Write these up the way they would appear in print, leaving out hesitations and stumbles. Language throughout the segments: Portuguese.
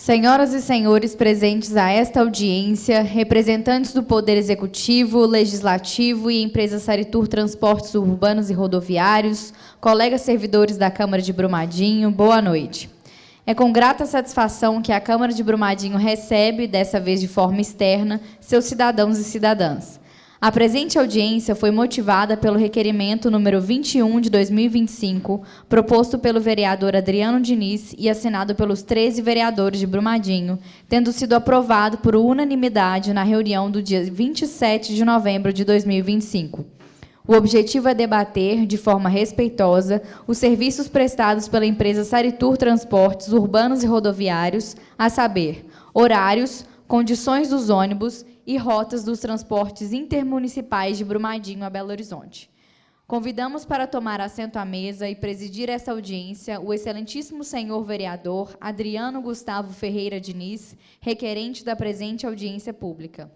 Senhoras e senhores presentes a esta audiência, representantes do Poder Executivo, Legislativo e empresa Saritur Transportes Urbanos e Rodoviários, colegas servidores da Câmara de Brumadinho, boa noite. É com grata satisfação que a Câmara de Brumadinho recebe, dessa vez de forma externa, seus cidadãos e cidadãs. A presente audiência foi motivada pelo requerimento número 21 de 2025, proposto pelo vereador Adriano Diniz e assinado pelos 13 vereadores de Brumadinho, tendo sido aprovado por unanimidade na reunião do dia 27 de novembro de 2025. O objetivo é debater, de forma respeitosa, os serviços prestados pela empresa Saritur Transportes Urbanos e Rodoviários, a saber, horários, condições dos ônibus e rotas dos transportes intermunicipais de Brumadinho a Belo Horizonte. Convidamos para tomar assento à mesa e presidir esta audiência o excelentíssimo senhor vereador Adriano Gustavo Ferreira Diniz, requerente da presente audiência pública.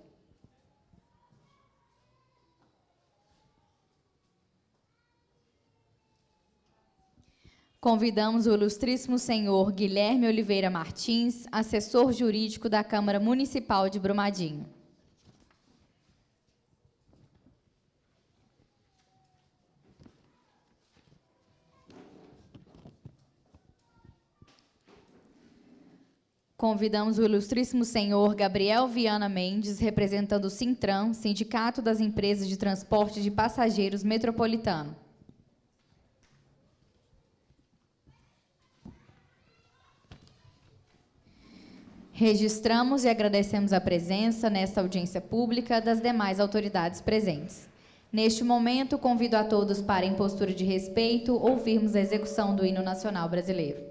Convidamos o ilustríssimo senhor Guilherme Oliveira Martins, assessor jurídico da Câmara Municipal de Brumadinho. Convidamos o ilustríssimo senhor Gabriel Viana Mendes, representando o Sintran, Sindicato das Empresas de Transporte de Passageiros Metropolitano. Registramos e agradecemos a presença, nesta audiência pública, das demais autoridades presentes. Neste momento, convido a todos para, em postura de respeito, ouvirmos a execução do hino nacional brasileiro.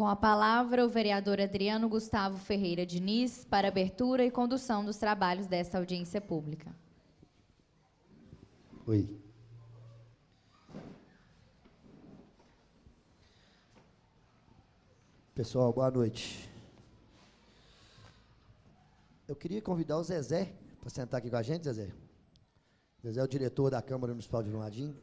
Com a palavra, o vereador Adriano Gustavo Ferreira Diniz, para abertura e condução dos trabalhos desta audiência pública. Oi. Pessoal, boa noite. Eu queria convidar o Zezé para sentar aqui com a gente, Zezé. Zezé é o diretor da Câmara Municipal de Brumadinho.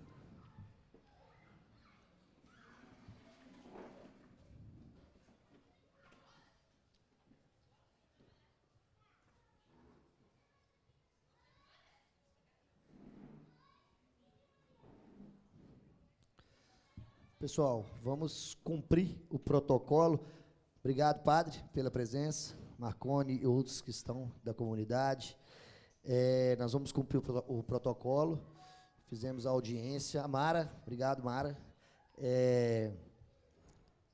Pessoal, vamos cumprir o protocolo. Obrigado, padre, pela presença, Marconi e outros que estão da comunidade. Nós vamos cumprir o protocolo. Fizemos a audiência. Mara, obrigado, Mara.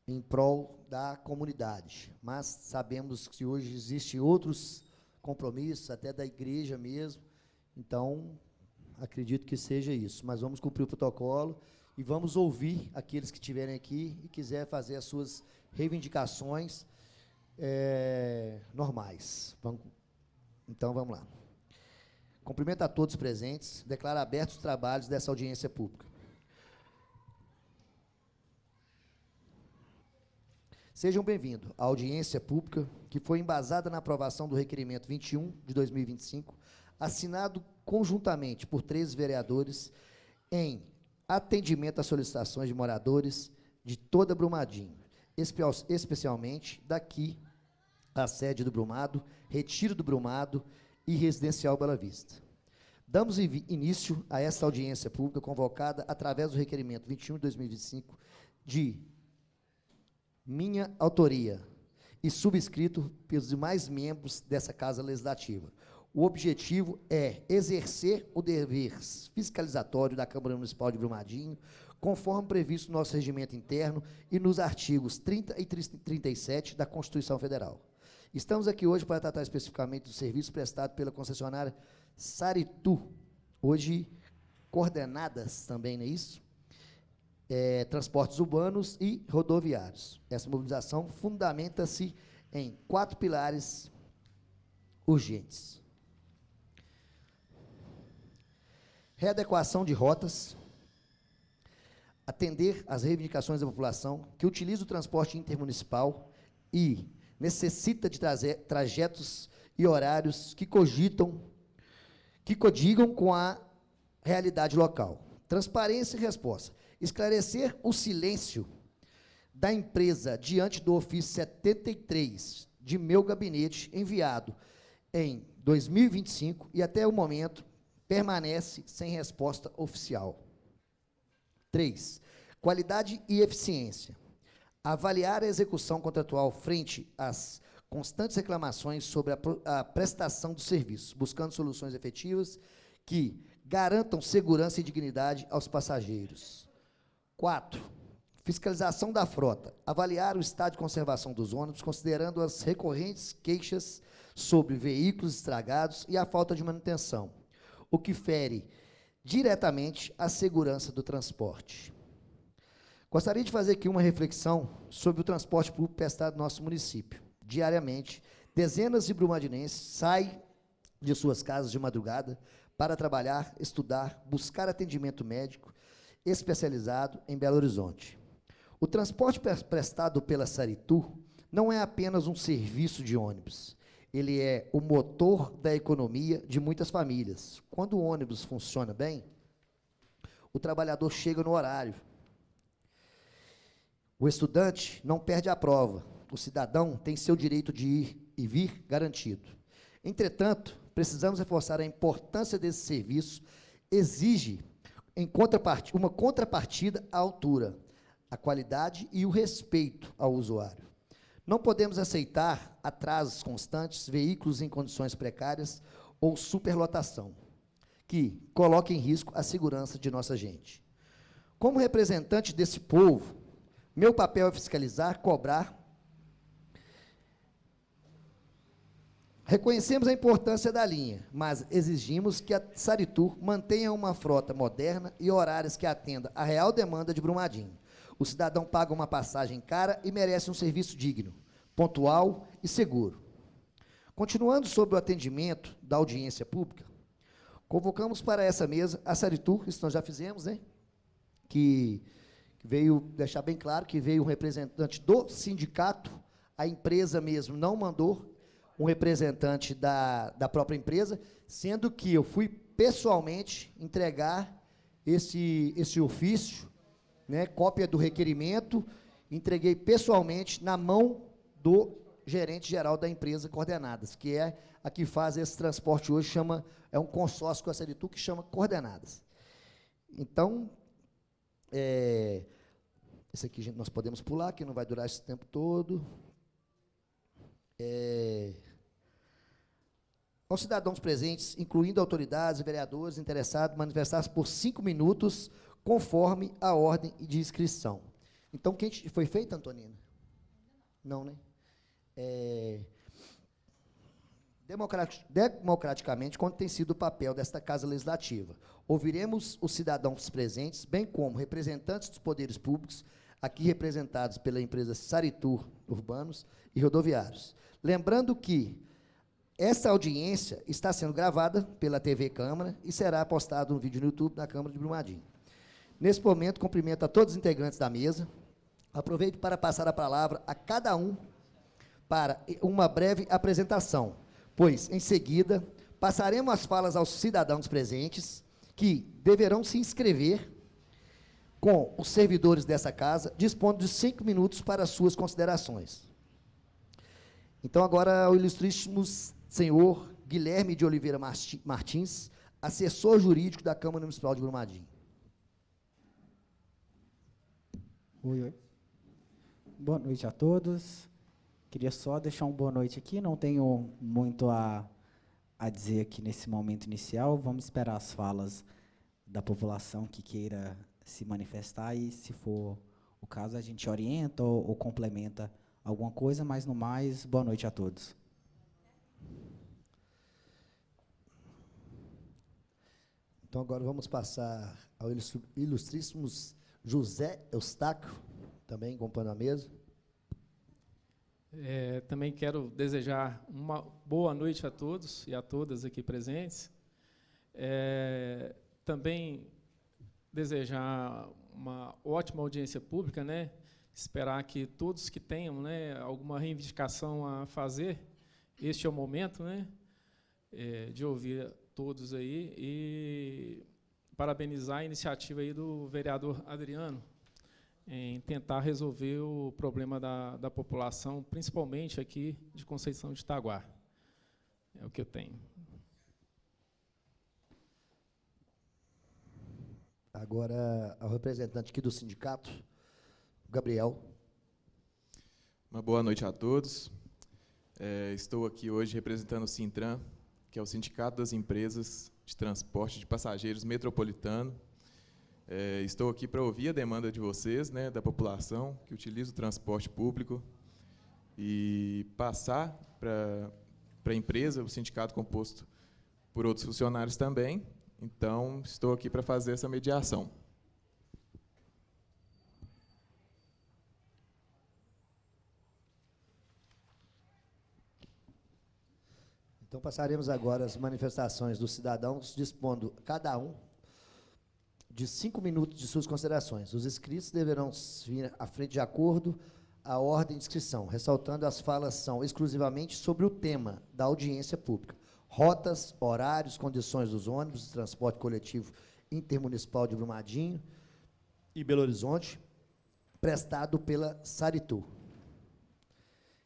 Em prol da comunidade. Mas sabemos que hoje existem outros compromissos, até da igreja mesmo. Então, acredito que seja isso. Mas vamos cumprir o protocolo e vamos ouvir aqueles que estiverem aqui e quiser fazer as suas reivindicações normais. Então, vamos lá. Cumprimento a todos os presentes. Declaro abertos os trabalhos dessa audiência pública. Sejam bem-vindos à audiência pública, que foi embasada na aprovação do requerimento 21 de 2025, assinado conjuntamente por 13 vereadores, em atendimento às solicitações de moradores de toda Brumadinho, especialmente daqui, a sede do Brumado, Retiro do Brumado e Residencial Bela Vista. Damos início a esta audiência pública convocada através do requerimento 21 de 2025, de minha autoria e subscrito pelos demais membros dessa Casa Legislativa. O objetivo é exercer o dever fiscalizatório da Câmara Municipal de Brumadinho, conforme previsto no nosso regimento interno e nos artigos 30 e 37 da Constituição Federal. Estamos aqui hoje para tratar especificamente do serviço prestado pela concessionária Saritur, hoje coordenadas também, não é isso? Transportes urbanos e rodoviários. Essa mobilização fundamenta-se em 4 pilares urgentes. Readequação de rotas, atender às reivindicações da população que utiliza o transporte intermunicipal e necessita de trajetos e horários que codigam com a realidade local. Transparência e resposta. Esclarecer o silêncio da empresa diante do ofício 73 de meu gabinete, enviado em 2025 e até o momento permanece sem resposta oficial. 3. Qualidade e eficiência. Avaliar a execução contratual frente às constantes reclamações sobre a prestação do serviço, buscando soluções efetivas que garantam segurança e dignidade aos passageiros. 4. Fiscalização da frota. Avaliar o estado de conservação dos ônibus, considerando as recorrentes queixas sobre veículos estragados e a falta de manutenção, o que fere diretamente a segurança do transporte. Gostaria de fazer aqui uma reflexão sobre o transporte público prestado no nosso município. Diariamente, dezenas de brumadinenses saem de suas casas de madrugada para trabalhar, estudar, buscar atendimento médico especializado em Belo Horizonte. O transporte prestado pela Saritur não é apenas um serviço de ônibus. Ele é o motor da economia de muitas famílias. Quando o ônibus funciona bem, o trabalhador chega no horário. O estudante não perde a prova. O cidadão tem seu direito de ir e vir garantido. Entretanto, precisamos reforçar a importância desse serviço, exige uma contrapartida à altura, a qualidade e o respeito ao usuário. Não podemos aceitar atrasos constantes, veículos em condições precárias ou superlotação, que coloquem em risco a segurança de nossa gente. Como representante desse povo, meu papel é fiscalizar, cobrar. Reconhecemos a importância da linha, mas exigimos que a Saritur mantenha uma frota moderna e horários que atenda à real demanda de Brumadinho. O cidadão paga uma passagem cara e merece um serviço digno, pontual e seguro. Continuando sobre o atendimento da audiência pública, convocamos para essa mesa a Saritur, isso nós já fizemos, né? Que veio deixar bem claro que veio um representante do sindicato, a empresa mesmo não mandou um representante da própria empresa, sendo que eu fui pessoalmente entregar esse ofício, né, cópia do requerimento, entreguei pessoalmente na mão do gerente geral da empresa Coordenadas, que é a que faz esse transporte hoje, é um consórcio com a Saritur que chama Coordenadas. Então, esse aqui nós podemos pular, que não vai durar esse tempo todo. aos cidadãos presentes, incluindo autoridades e vereadores interessados, manifestar-se por 5 minutos, conforme a ordem de inscrição. Então, foi feito, Antonina? Não, né? Democraticamente, quando tem sido o papel desta Casa Legislativa. Ouviremos os cidadãos presentes, bem como representantes dos poderes públicos, aqui representados pela empresa Saritur Urbanos e Rodoviários. Lembrando que esta audiência está sendo gravada pela TV Câmara e será postado um vídeo no YouTube da Câmara de Brumadinho. Nesse momento, cumprimento a todos os integrantes da mesa. Aproveito para passar a palavra a cada um para uma breve apresentação, pois, em seguida, passaremos as falas aos cidadãos presentes, que deverão se inscrever com os servidores dessa casa, dispondo de 5 minutos para suas considerações. Então, agora, o ilustríssimo senhor Guilherme de Oliveira Martins, assessor jurídico da Câmara Municipal de Brumadinho. Oi. Boa noite a todos. Queria só deixar uma boa noite aqui, não tenho muito a dizer aqui nesse momento inicial, vamos esperar as falas da população que queira se manifestar e, se for o caso, a gente orienta ou complementa alguma coisa, mas, no mais, boa noite a todos. Então, agora vamos passar ao ilustríssimo José Eustáquio, também acompanhando a mesa. Também quero desejar uma boa noite a todos e a todas aqui presentes. Também desejar uma ótima audiência pública, né? Esperar que todos que tenham, né, alguma reivindicação a fazer, este é o momento, né, de ouvir todos aí, e parabenizar a iniciativa aí do vereador Adriano em tentar resolver o problema da população, principalmente aqui de Conceição de Itaguá. É o que eu tenho. Agora, ao representante aqui do sindicato, Gabriel. Uma boa noite a todos. Estou aqui hoje representando o Sintran, que é o Sindicato das Empresas de Transporte de Passageiros Metropolitano. Estou aqui para ouvir a demanda de vocês, né, da população que utiliza o transporte público, e passar para a empresa, o sindicato composto por outros funcionários também. Então, estou aqui para fazer essa mediação. Então, passaremos agora as manifestações dos cidadãos, dispondo cada um de 5 minutos de suas considerações. Os inscritos deverão vir à frente de acordo à ordem de inscrição, ressaltando as falas são exclusivamente sobre o tema da audiência pública: rotas, horários, condições dos ônibus de transporte coletivo intermunicipal de Brumadinho e Belo Horizonte, prestado pela Saritur.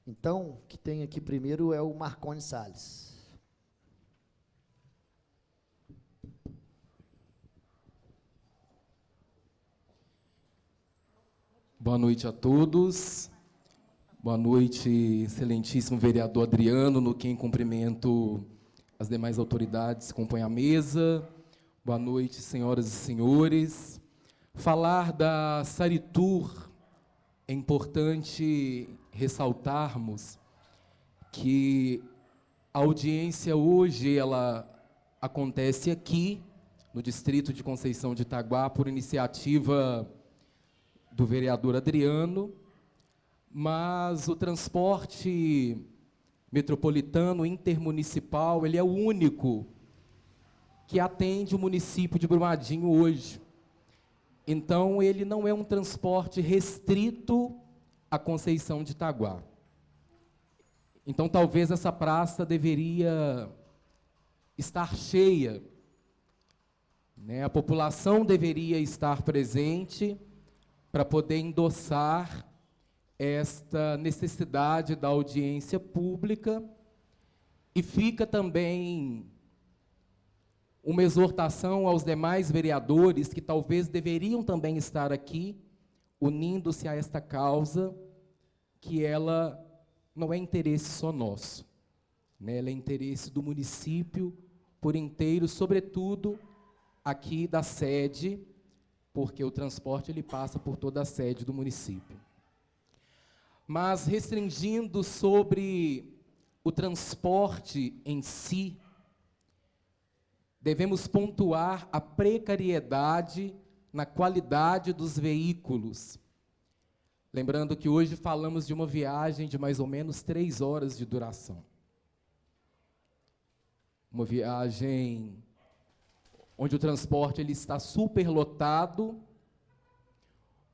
Então, o que tem aqui primeiro é o Marconi Salles. Boa noite a todos. Boa noite, excelentíssimo vereador Adriano, no quem cumprimento as demais autoridades que compõem a mesa. Boa noite, senhoras e senhores. Falar da Saritur é importante ressaltarmos que a audiência hoje ela acontece aqui, no distrito de Conceição de Itaguá, por iniciativa do vereador Adriano, mas o transporte metropolitano intermunicipal, ele é o único que atende o município de Brumadinho hoje. Então, ele não é um transporte restrito à Conceição de Itaguá. Então, talvez essa praça deveria estar cheia, né? A população deveria estar presente para poder endossar esta necessidade da audiência pública, e fica também uma exortação aos demais vereadores que talvez deveriam também estar aqui, unindo-se a esta causa, que ela não é interesse só nosso, né? Ela é interesse do município por inteiro, sobretudo aqui da sede, porque o transporte ele passa por toda a sede do município. Mas, restringindo sobre o transporte em si, devemos pontuar a precariedade na qualidade dos veículos. Lembrando que hoje falamos de uma viagem de mais ou menos 3 horas de duração. Uma viagem onde o transporte ele está superlotado,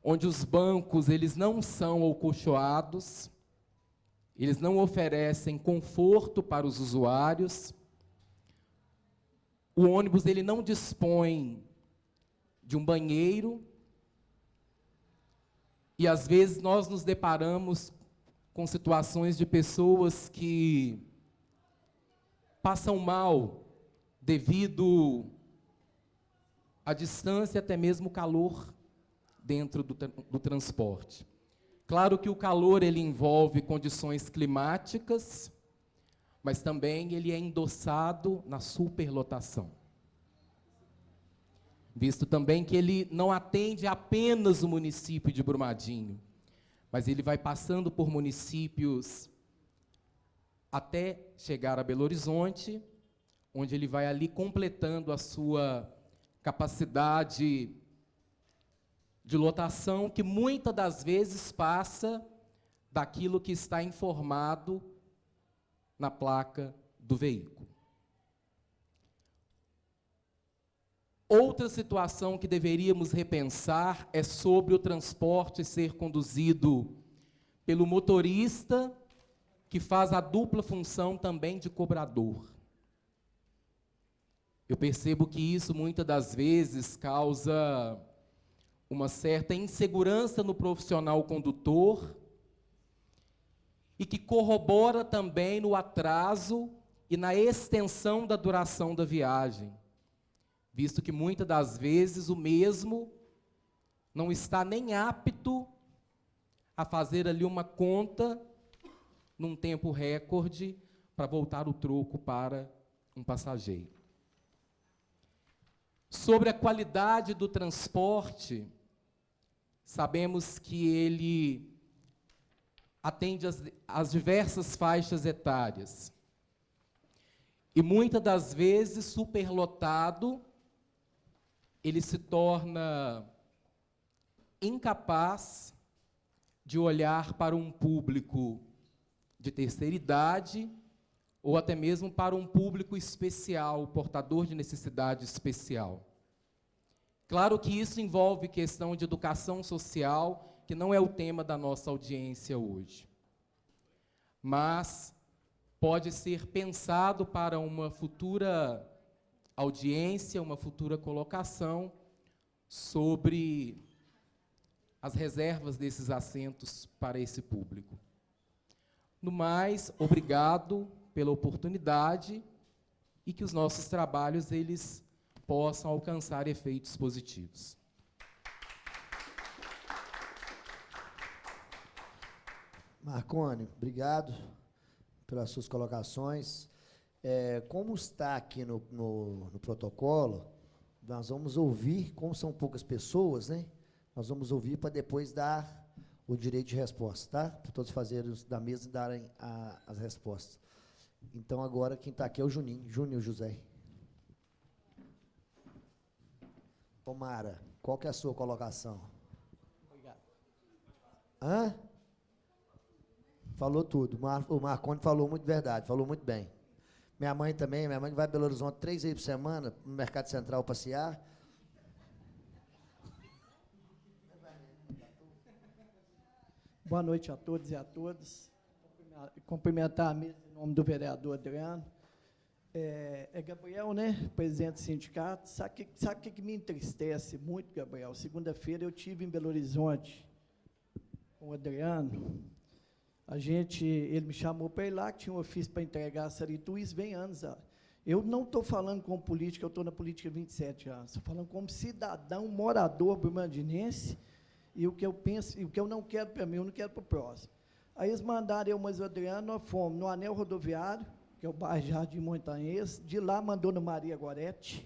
onde os bancos eles não são acolchoados, eles não oferecem conforto para os usuários, o ônibus ele não dispõe de um banheiro, e às vezes nós nos deparamos com situações de pessoas que passam mal devido à distância, até mesmo o calor dentro do transporte. Claro que o calor ele envolve condições climáticas, mas também ele é endossado na superlotação. Visto também que ele não atende apenas o município de Brumadinho, mas ele vai passando por municípios até chegar a Belo Horizonte, onde ele vai ali completando a sua capacidade de lotação, que muitas das vezes passa daquilo que está informado na placa do veículo. Outra situação que deveríamos repensar é sobre o transporte ser conduzido pelo motorista, que faz a dupla função também de cobrador. Eu percebo que isso, muitas das vezes, causa uma certa insegurança no profissional condutor e que corrobora também no atraso e na extensão da duração da viagem, visto que muitas das vezes o mesmo não está nem apto a fazer ali uma conta num tempo recorde para voltar o troco para um passageiro. Sobre a qualidade do transporte, sabemos que ele atende às diversas faixas etárias. E muitas das vezes, superlotado, ele se torna incapaz de olhar para um público de terceira idade ou até mesmo para um público especial, portador de necessidade especial. Claro que isso envolve questão de educação social, que não é o tema da nossa audiência hoje. Mas pode ser pensado para uma futura audiência, uma futura colocação sobre as reservas desses assentos para esse público. No mais, obrigado pela oportunidade e que os nossos trabalhos eles possam alcançar efeitos positivos. Marconi, obrigado pelas suas colocações. Como está aqui no protocolo, nós vamos ouvir, como são poucas pessoas, né? Nós vamos ouvir para depois dar o direito de resposta, tá? Para todos fazerem da mesa e darem as respostas. Então, agora, quem está aqui é o Júnior José. Ô, Mara, qual que é a sua colocação? Obrigado. Hã? Falou tudo. O Marconi falou muito verdade, falou muito bem. Minha mãe também, minha mãe vai a Belo Horizonte 3 vezes por semana, no Mercado Central passear. Boa noite a todos e a todas. Cumprimentar a mesa em nome do vereador Adriano. Gabriel, né, presidente do sindicato. Sabe o que me entristece muito, Gabriel? Segunda-feira eu estive em Belo Horizonte com o Adriano. Ele me chamou para ir lá, que tinha um ofício para entregar a Saritu, isso vem anos. Eu não estou falando como político, eu estou na política há 27 anos. Estou falando como cidadão, morador brumadinense, e o que eu penso, e o que eu não quero para mim, eu não quero para o próximo. Aí eles mandaram eu mais o Adriano, nós fomos no anel rodoviário, que é o bairro Jardim Montanhês. De lá mandou no Maria Gorete,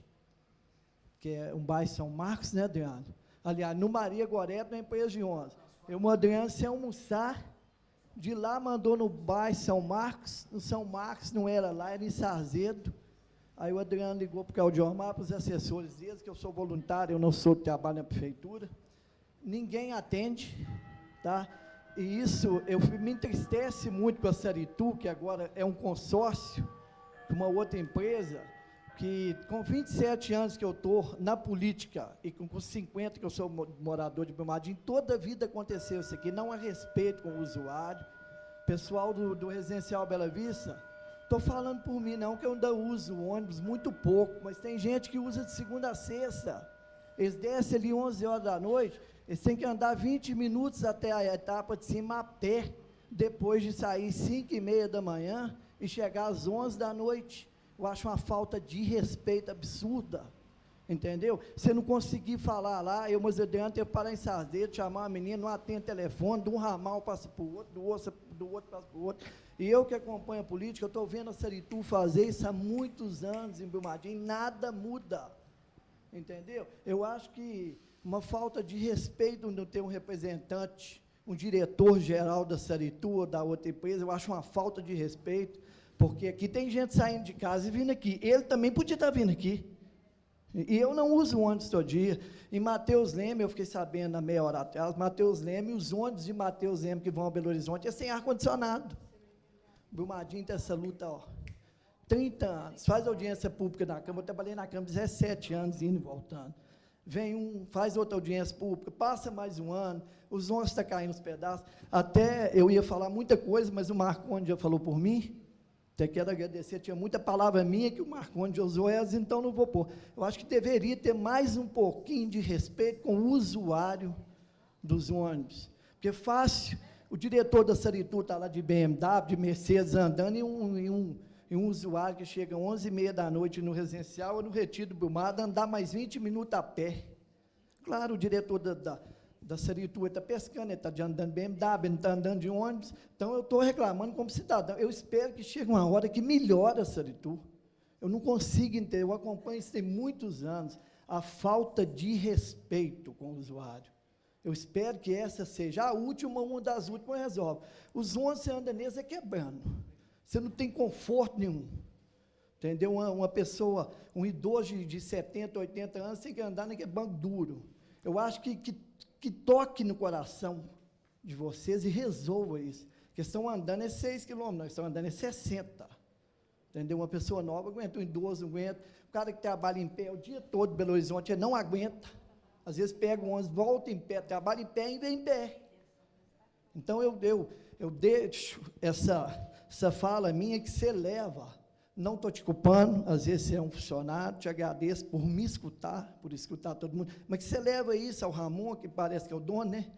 que é um bairro São Marcos, né, Adriano? Aliás, no Maria Gorete, na empresa de 11. Eu mandei Adriano sem almoçar. De lá mandou no bairro São Marcos. No São Marcos não era lá, era em Sarzedo. Aí o Adriano ligou para o Claudiomar, para os assessores deles, que eu sou voluntário, eu não sou de trabalho na prefeitura. Ninguém atende, tá? E isso me entristece muito com a Saritu, que agora é um consórcio de uma outra empresa, que com 27 anos que eu estou na política, e com 50 que eu sou morador de Brumadinho, toda a vida aconteceu isso aqui, não há respeito com o usuário. Pessoal do Residencial Bela Vista, estou falando por mim não, que eu ainda uso o ônibus muito pouco, mas tem gente que usa de segunda a sexta. Eles descem ali 11 horas da noite, eles têm que andar 20 minutos até a etapa de cima a pé, depois de sair 5h30 da manhã e chegar às 11 da noite. Eu acho uma falta de respeito absurda, entendeu? Você não conseguir falar lá, mas eu teve que parar em Sarzedo, chamar uma menina, não atende telefone, de um ramal passa para o outro, do outro passa para o outro. E eu que acompanho a política, eu estou vendo a Saritu fazer isso há muitos anos em Brumadinho, nada muda, entendeu? Eu acho que uma falta de respeito não ter um representante, um diretor-geral da Saritu ou da outra empresa, eu acho uma falta de respeito, porque aqui tem gente saindo de casa e vindo aqui, ele também podia estar vindo aqui, e eu não uso ônibus todo dia. Em Mateus Leme, eu fiquei sabendo há meia hora atrás, Mateus Leme, os ônibus de Mateus Leme que vão a Belo Horizonte é sem ar-condicionado. Brumadinho tem essa luta, 30 anos, faz audiência pública na Câmara, eu trabalhei na Câmara 17 anos, indo e voltando. Vem faz outra audiência pública, passa mais um ano, os ônibus estão caindo nos pedaços. Até eu ia falar muita coisa, mas o Marcondes já falou por mim. Até quero agradecer, tinha muita palavra minha que o Marcondes usou, então não vou pôr. Eu acho que deveria ter mais um pouquinho de respeito com o usuário dos ônibus. Porque é fácil, o diretor da Saritu está lá de BMW, de Mercedes, andando, e um usuário que chega às 11h30 da noite no residencial, ou no Retiro do Brumado, andar mais 20 minutos a pé. Claro, o diretor da Saritu está pescando, ele está andando de BMW, ele está andando de ônibus, então eu estou reclamando como cidadão. Eu espero que chegue uma hora que melhore a Saritu. Eu não consigo entender, eu acompanho isso tem muitos anos, a falta de respeito com o usuário. Eu espero que essa seja a última, uma das últimas resolve. Os ônibus você anda neles quebrando. Você não tem conforto nenhum, entendeu? Uma pessoa, um idoso de 70, 80 anos, tem que andar naquele banco duro. Eu acho que toque no coração de vocês e resolva isso. Porque estão andando 6 quilômetros, nós estamos andando 60. Entendeu? Uma pessoa nova aguenta, um idoso aguenta, o cara que trabalha em pé o dia todo em Belo Horizonte, ele não aguenta. Às vezes pega um ônibus, volta em pé, trabalha em pé e vem em pé. Então, eu deixo essa fala minha que você leva. Não estou te culpando, às vezes você é um funcionário, te agradeço por me escutar, por escutar todo mundo, mas que você leva isso ao Ramon, que parece que é o dono, né?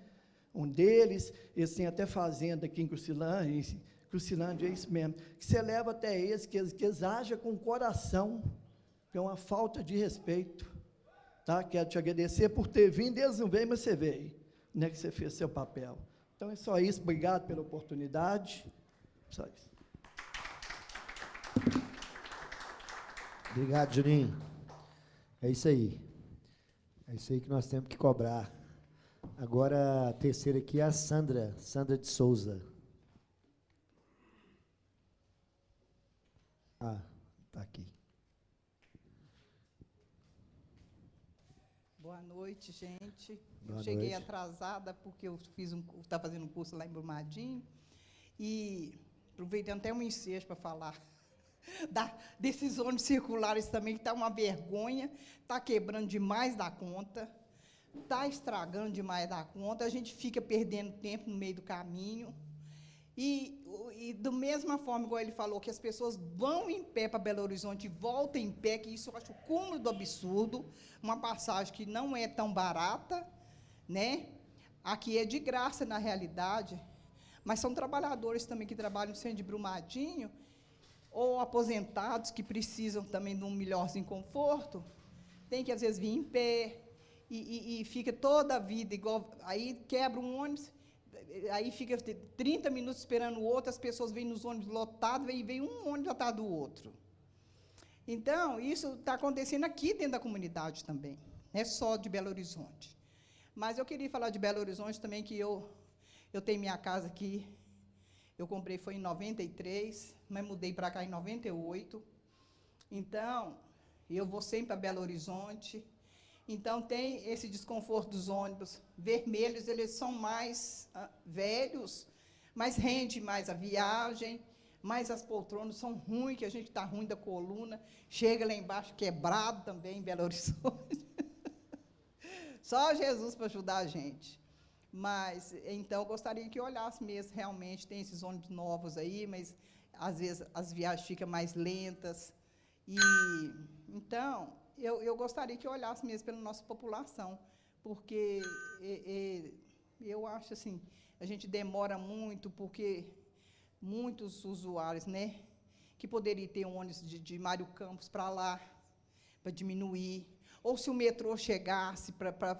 Um deles, eles têm até fazenda aqui em Crucilândia, é isso mesmo, que você leva até eles, que eles agem com o coração, que é uma falta de respeito, tá? Quero te agradecer por ter vindo, eles não veem, mas você veio, né, que você fez seu papel. Então, é só isso, obrigado pela oportunidade, só isso. Obrigado, Juninho. É isso aí. É isso aí que nós temos que cobrar. Agora, a terceira aqui é a Sandra de Souza. Ah, está aqui. Boa noite, gente. Boa eu cheguei noite. atrasada porque eu estava fazendo um curso lá em Brumadinho e aproveitando até um ensejo para falar desses ônibus circulares também, que está uma vergonha, está quebrando demais da conta, está estragando demais da conta, a gente fica perdendo tempo no meio do caminho. E da mesma forma, igual ele falou, que as pessoas vão em pé para Belo Horizonte e voltam em pé, que isso eu acho o cúmulo do absurdo, uma passagem que não é tão barata, né? Aqui é de graça, na realidade, mas são trabalhadores também que trabalham no centro de Brumadinho, ou aposentados que precisam também de um melhorzinho conforto, tem que, às vezes, vir em pé, e fica toda a vida igual, aí quebra um ônibus, aí fica 30 minutos esperando o outro, as pessoas vêm nos ônibus lotados, e vem um ônibus atrás do outro. Então, isso está acontecendo aqui dentro da comunidade também, não é só de Belo Horizonte. Mas eu queria falar de Belo Horizonte também, que eu tenho minha casa aqui, eu comprei foi em 93, mas mudei para cá em 98. Então, eu vou sempre para Belo Horizonte. Então, tem esse desconforto dos ônibus vermelhos, eles são mais velhos, mas rende mais a viagem, mas as poltronas são ruins, que a gente está ruim da coluna, chega lá embaixo quebrado também, em Belo Horizonte. Só Jesus para ajudar a gente. Mas, então, eu gostaria que olhasse mesmo, realmente, tem esses ônibus novos aí, mas, às vezes, as viagens ficam mais lentas. E, então, eu gostaria que olhasse mesmo pela nossa população, porque eu acho assim, a gente demora muito, porque muitos usuários, né, que poderiam ter um ônibus de Mário Campos para lá, para diminuir, ou se o metrô chegasse para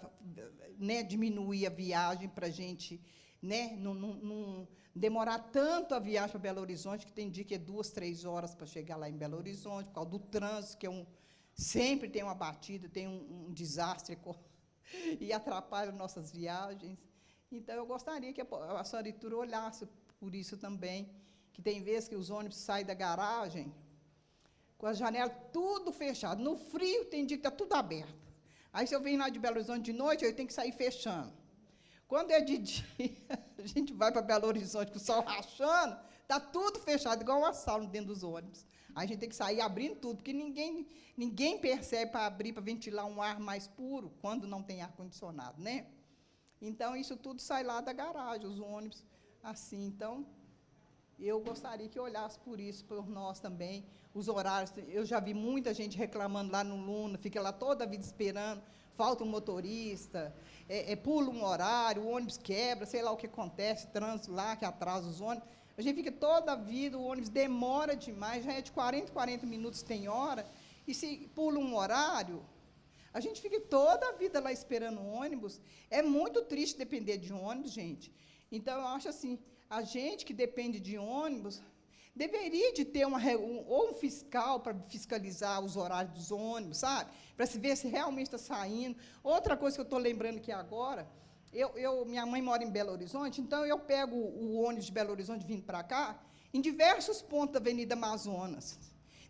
né, diminuir a viagem para a gente, né, não demorar tanto a viagem para Belo Horizonte, que tem dia que é 2, 3 horas para chegar lá em Belo Horizonte, por causa do trânsito, que sempre tem uma batida, tem um desastre e atrapalha nossas viagens. Então, eu gostaria que a Saritur olhasse por isso também, que tem vezes que os ônibus saem da garagem com as janelas tudo fechado. No frio, tem dia que está tudo aberto. Aí, se eu venho lá de Belo Horizonte de noite, eu tenho que sair fechando. Quando é de dia, a gente vai para Belo Horizonte com o sol rachando, está tudo fechado, igual uma sauna dentro dos ônibus. Aí a gente tem que sair abrindo tudo, porque ninguém percebe para abrir, para ventilar um ar mais puro, quando não tem ar-condicionado, né? Então, isso tudo sai lá da garagem, os ônibus, assim. Então, eu gostaria que olhasse por isso, por nós também, os horários. Eu já vi muita gente reclamando lá no Luna, fica lá toda a vida esperando, falta um motorista, pula um horário, o ônibus quebra, sei lá o que acontece, trânsito lá, que atrasa os ônibus. A gente fica toda a vida, o ônibus demora demais, já é de 40 minutos, tem hora, e se pula um horário, a gente fica toda a vida lá esperando o ônibus. É muito triste depender de ônibus, gente. Então, eu acho assim, a gente que depende de ônibus deveria de ter ou um fiscal para fiscalizar os horários dos ônibus, sabe? Para se ver se realmente está saindo. Outra coisa que eu estou lembrando aqui agora, minha mãe mora em Belo Horizonte, então eu pego o ônibus de Belo Horizonte vindo para cá, em diversos pontos da Avenida Amazonas.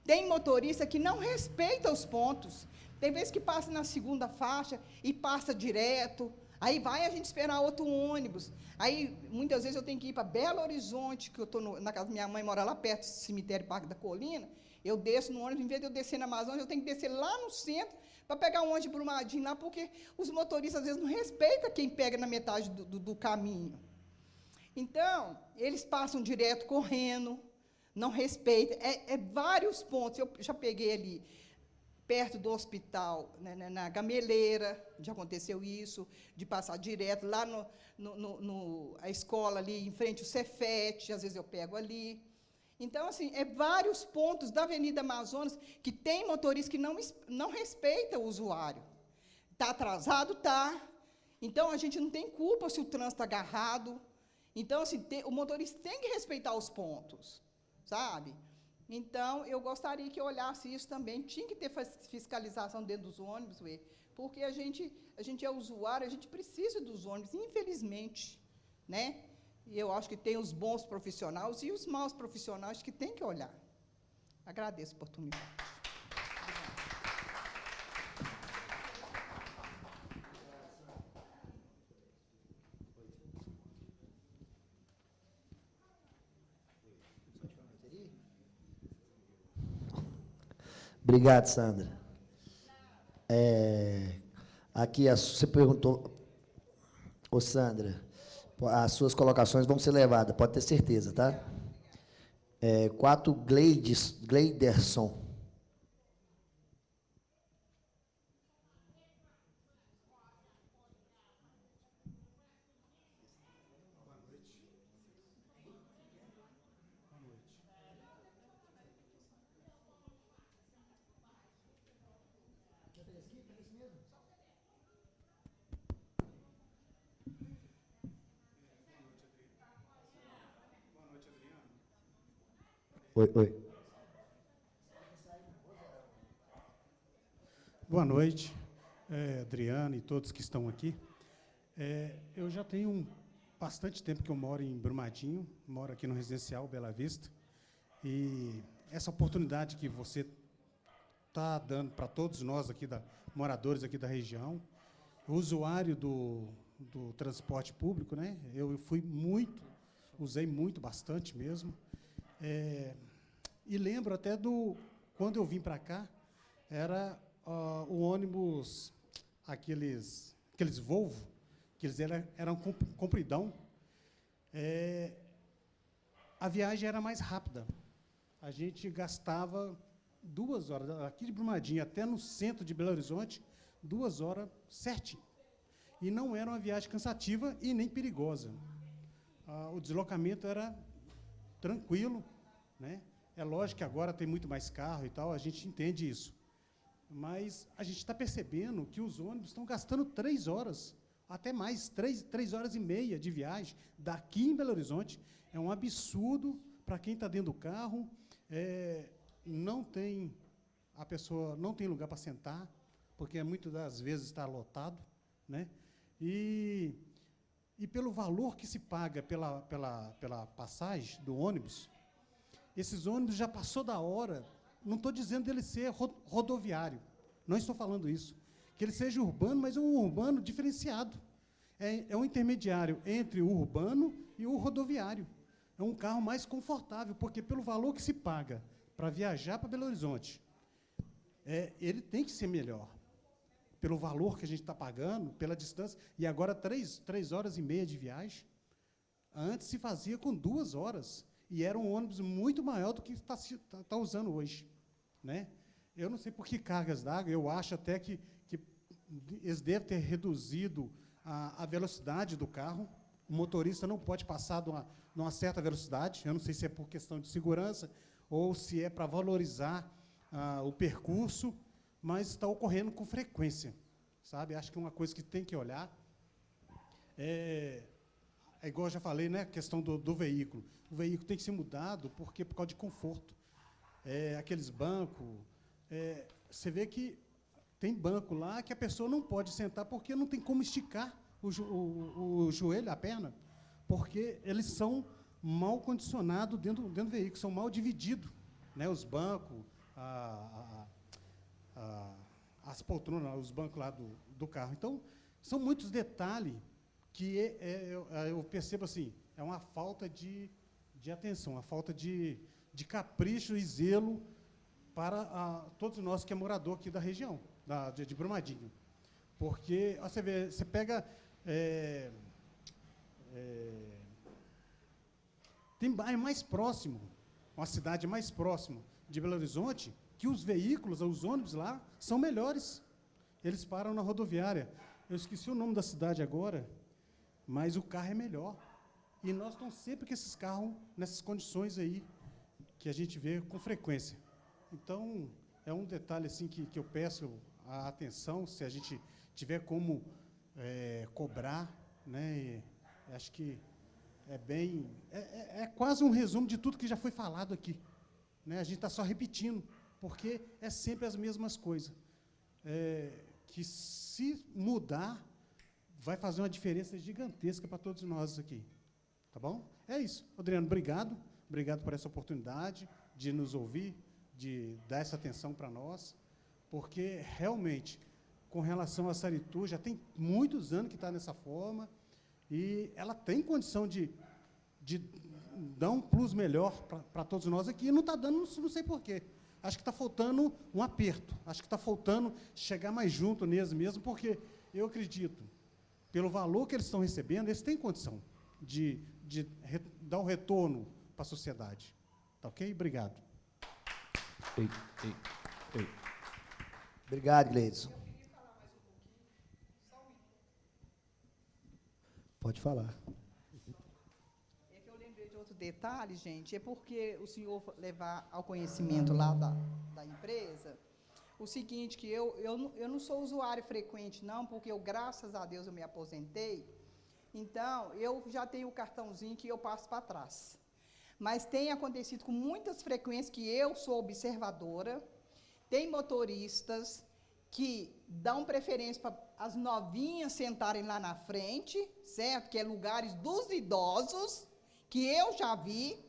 Tem motorista que não respeita os pontos. Tem vezes que passa na segunda faixa e passa direto. Aí vai a gente esperar outro ônibus. Aí, muitas vezes, eu tenho que ir para Belo Horizonte, que eu estou na casa da minha mãe, mora lá perto do cemitério Parque da Colina. Eu desço no ônibus, em vez de eu descer na Amazonas, eu tenho que descer lá no centro para pegar um ônibus de Brumadinho lá, porque os motoristas, às vezes, não respeitam quem pega na metade do caminho. Então, eles passam direto correndo, não respeitam. Vários pontos. Eu já peguei ali, perto do hospital, né, na Gameleira, já aconteceu isso, de passar direto, lá a escola ali, em frente ao Cefete, às vezes eu pego ali. Então, assim, vários pontos da Avenida Amazonas que tem motorista que não respeita o usuário. Está atrasado? Está. Então, a gente não tem culpa se o trânsito está agarrado. Então, assim, o motorista tem que respeitar os pontos, sabe? Então, eu gostaria que olhasse isso também. Tinha que ter fiscalização dentro dos ônibus, porque a gente é usuário, a gente precisa dos ônibus, infelizmente, né? E eu acho que tem os bons profissionais e os maus profissionais que tem que olhar. Agradeço a oportunidade. Obrigado, Sandra. Aqui, você perguntou, ô Sandra, as suas colocações vão ser levadas, pode ter certeza, tá? 4 Gleiderson. Oi. Boa noite, Adriana e todos que estão aqui. Eu já tenho bastante tempo que eu moro em Brumadinho, moro aqui no residencial Bela Vista, e essa oportunidade que você está dando para todos nós aqui, moradores aqui da região, usuário do transporte público, né? Eu usei muito, bastante mesmo, e lembro até quando eu vim para cá, era o ônibus, aqueles Volvo, que eles eram compridão, a viagem era mais rápida. A gente gastava 2 horas, aqui de Brumadinho até no centro de Belo Horizonte, 2 horas certinho. E não era uma viagem cansativa e nem perigosa. O deslocamento era tranquilo, né? É lógico que agora tem muito mais carro e tal, a gente entende isso. Mas a gente está percebendo que os ônibus estão gastando 3 horas, até mais, 3 horas e meia de viagem daqui em Belo Horizonte. É um absurdo para quem está dentro do carro. A pessoa não tem lugar para sentar, porque muitas das vezes está lotado, né? E pelo valor que se paga pela passagem do ônibus, esses ônibus já passou da hora. Não estou dizendo dele ser rodoviário, não estou falando isso. Que ele seja urbano, mas um urbano diferenciado. É um intermediário entre o urbano e o rodoviário. É um carro mais confortável, porque pelo valor que se paga para viajar para Belo Horizonte, ele tem que ser melhor. Pelo valor que a gente está pagando, pela distância, e agora 3 horas e meia de viagem. Antes se fazia com 2 horas, e era um ônibus muito maior do que está usando hoje, né? Eu não sei por que cargas d'água, eu acho até que eles devem ter reduzido a velocidade do carro. O motorista não pode passar de uma certa velocidade, eu não sei se é por questão de segurança ou se é para valorizar o percurso, mas está ocorrendo com frequência, sabe? Acho que é uma coisa que tem que olhar. Igual eu já falei, né, a questão do veículo. O veículo tem que ser mudado por causa de conforto. Aqueles bancos, você vê que tem banco lá que a pessoa não pode sentar porque não tem como esticar o joelho, a perna, porque eles são mal condicionados dentro do veículo, são mal divididos, né, os bancos, as poltronas, os bancos lá do carro. Então, são muitos detalhes que eu percebo assim, é uma falta de atenção, uma falta de capricho e zelo para todos nós que é morador aqui da região, de Brumadinho. Porque você pega... é mais próximo, uma cidade mais próxima de Belo Horizonte, que os veículos, os ônibus lá, são melhores. Eles param na rodoviária. Eu esqueci o nome da cidade agora, mas o carro é melhor. E nós estamos sempre com esses carros nessas condições aí, que a gente vê com frequência. Então, é um detalhe assim, que eu peço a atenção, se a gente tiver como cobrar, né? Acho que é quase um resumo de tudo que já foi falado aqui, né? A gente está só repetindo, porque é sempre as mesmas coisas. Que se mudar, vai fazer uma diferença gigantesca para todos nós aqui. Tá bom? É isso. Adriano, obrigado. Obrigado por essa oportunidade de nos ouvir, de dar essa atenção para nós, porque, realmente, com relação a Sarituba, já tem muitos anos que está nessa forma, e ela tem condição de dar um plus melhor para todos nós aqui, e não está dando, não sei porquê. Acho que está faltando um aperto, acho que está faltando chegar mais junto neles mesmo, porque eu acredito, pelo valor que eles estão recebendo, eles têm condição de dar um retorno para a sociedade. Tá ok? Obrigado. Ei. Obrigado, Gleidson. Pode falar. É que eu lembrei de outro detalhe, gente, é porque o senhor levar ao conhecimento lá da empresa, o seguinte, que eu não sou usuário frequente, não, porque graças a Deus, eu me aposentei, então, eu já tenho o cartãozinho que eu passo para trás. mas tem acontecido com muitas frequências que eu sou observadora. Tem motoristas que dão preferência para as novinhas sentarem lá na frente, certo? Que é lugares dos idosos, que eu já vi.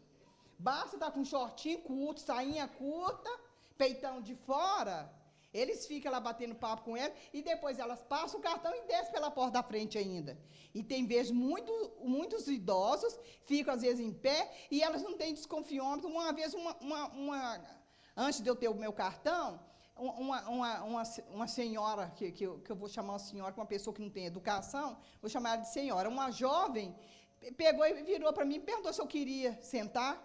Basta estar com shortinho curto, sainha curta, peitão de fora, eles ficam lá batendo papo com ela, e depois elas passam o cartão e descem pela porta da frente ainda. E tem vezes muitos idosos ficam, às vezes, em pé, e elas não têm desconfiômetro. Uma vez, antes de eu ter o meu cartão, uma senhora, que eu vou chamar uma senhora, uma pessoa que não tem educação, vou chamar ela de senhora, uma jovem, pegou e virou para mim e perguntou se eu queria sentar.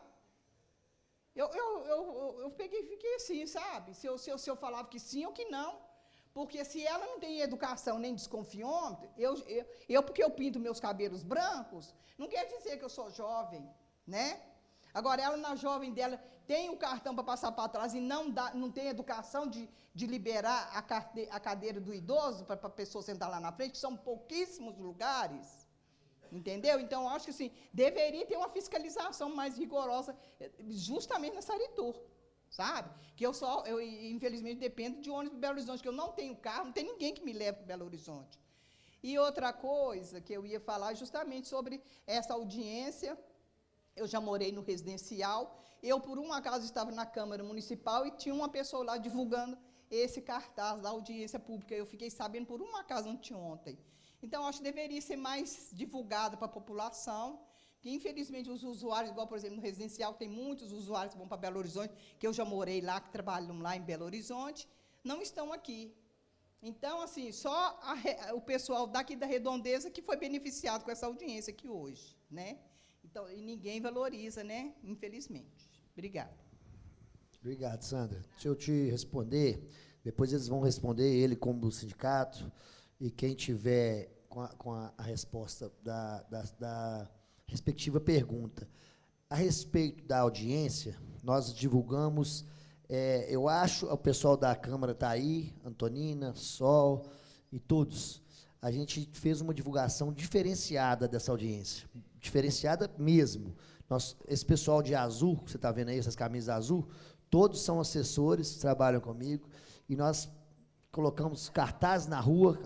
Eu peguei e fiquei assim, sabe? Se eu falava que sim ou que não. Porque se ela não tem educação nem desconfiômetro, porque eu pinto meus cabelos brancos, não quer dizer que eu sou jovem, né? Agora, ela, na jovem dela, tem o cartão para passar para trás e não tem educação de liberar a cadeira do idoso para a pessoa sentar lá na frente, que são pouquíssimos lugares. Entendeu? Então, acho que assim, deveria ter uma fiscalização mais rigorosa, justamente na Saritur, sabe? Que eu, infelizmente, dependo de ônibus para Belo Horizonte, que eu não tenho carro, não tem ninguém que me leve para Belo Horizonte. E outra coisa que eu ia falar justamente sobre essa audiência, eu já morei no residencial, eu, por um acaso, estava na Câmara Municipal e tinha uma pessoa lá divulgando esse cartaz da audiência pública. Eu fiquei sabendo por um acaso anteontem. Então, acho que deveria ser mais divulgado para a população, que, infelizmente, os usuários, igual, por exemplo, no residencial, tem muitos usuários que vão para Belo Horizonte, que eu já morei lá, que trabalham lá em Belo Horizonte, não estão aqui. Então, assim, só o pessoal daqui da Redondeza que foi beneficiado com essa audiência aqui hoje, né? Então, e ninguém valoriza, né? Infelizmente. Obrigada. Obrigado, Sandra. Deixa eu te responder, depois eles vão responder, ele como sindicato, e quem tiver com a resposta da respectiva pergunta. A respeito da audiência, nós divulgamos, eu acho, o pessoal da Câmara está aí, Antonina, Sol e todos, a gente fez uma divulgação diferenciada dessa audiência, diferenciada mesmo. Esse pessoal de azul, que você está vendo aí, essas camisas azul, todos são assessores, trabalham comigo, e nós colocamos cartaz na rua,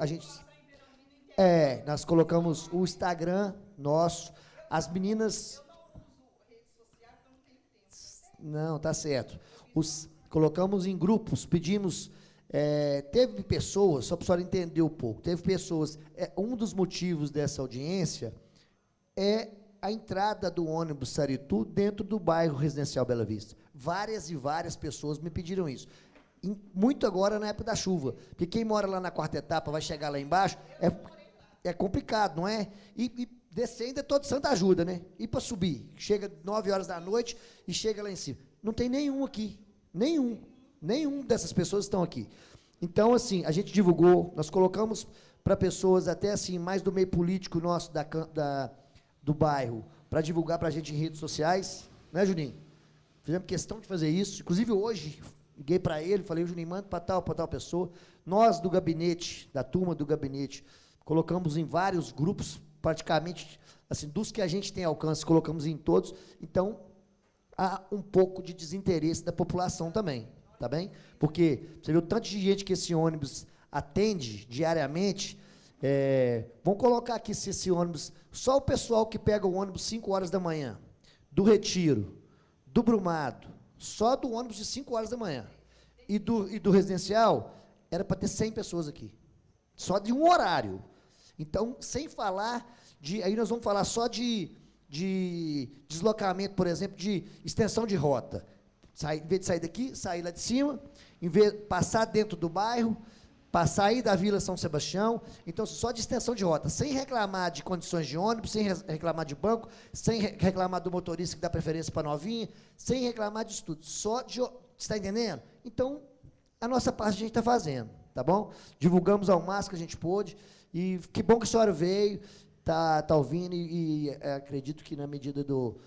nós colocamos o Instagram nosso, as meninas... Não, tá certo. Colocamos em grupos, pedimos... teve pessoas, só para a senhora entender um pouco, teve pessoas... um dos motivos dessa audiência é a entrada do ônibus Saritur dentro do bairro residencial Bela Vista. Várias e várias pessoas me pediram isso. Muito agora na época da chuva, porque quem mora lá na quarta etapa vai chegar lá embaixo, é complicado, não é? E descer ainda todo santo ajuda, né? E para subir, chega 9 horas da noite e chega lá em cima. Não tem nenhum aqui, nenhum dessas pessoas estão aqui. Então, assim, a gente divulgou, nós colocamos para pessoas até assim, mais do meio político nosso do bairro, para divulgar para a gente em redes sociais, né, Juninho? Fizemos questão de fazer isso, inclusive hoje... Liguei para ele, falei, Juninho, manda para tal pessoa. Nós, do gabinete, da turma do gabinete, colocamos em vários grupos, praticamente, assim, dos que a gente tem alcance, colocamos em todos. Então, há um pouco de desinteresse da população também, tá bem? Porque você vê o tanto de gente que esse ônibus atende diariamente. Vamos colocar aqui se esse ônibus... Só o pessoal que pega o ônibus 5 horas da manhã, do Retiro, do Brumado, só do ônibus de 5 horas da manhã. E do residencial, era para ter 100 pessoas aqui. Só de um horário. Então, sem falar de... Aí nós vamos falar só de deslocamento, por exemplo, de extensão de rota. Em vez de sair daqui, sair lá de cima, em vez de passar dentro do bairro, passar aí da Vila São Sebastião. Então, só de extensão de rota, sem reclamar de condições de ônibus, sem reclamar de banco, sem reclamar do motorista que dá preferência para novinha, sem reclamar disso tudo. Só de... Você está entendendo? Então, a nossa parte a gente está fazendo, tá bom? Divulgamos ao máximo que a gente pôde, e que bom que a senhora veio, tá ouvindo, e acredito que, na medida do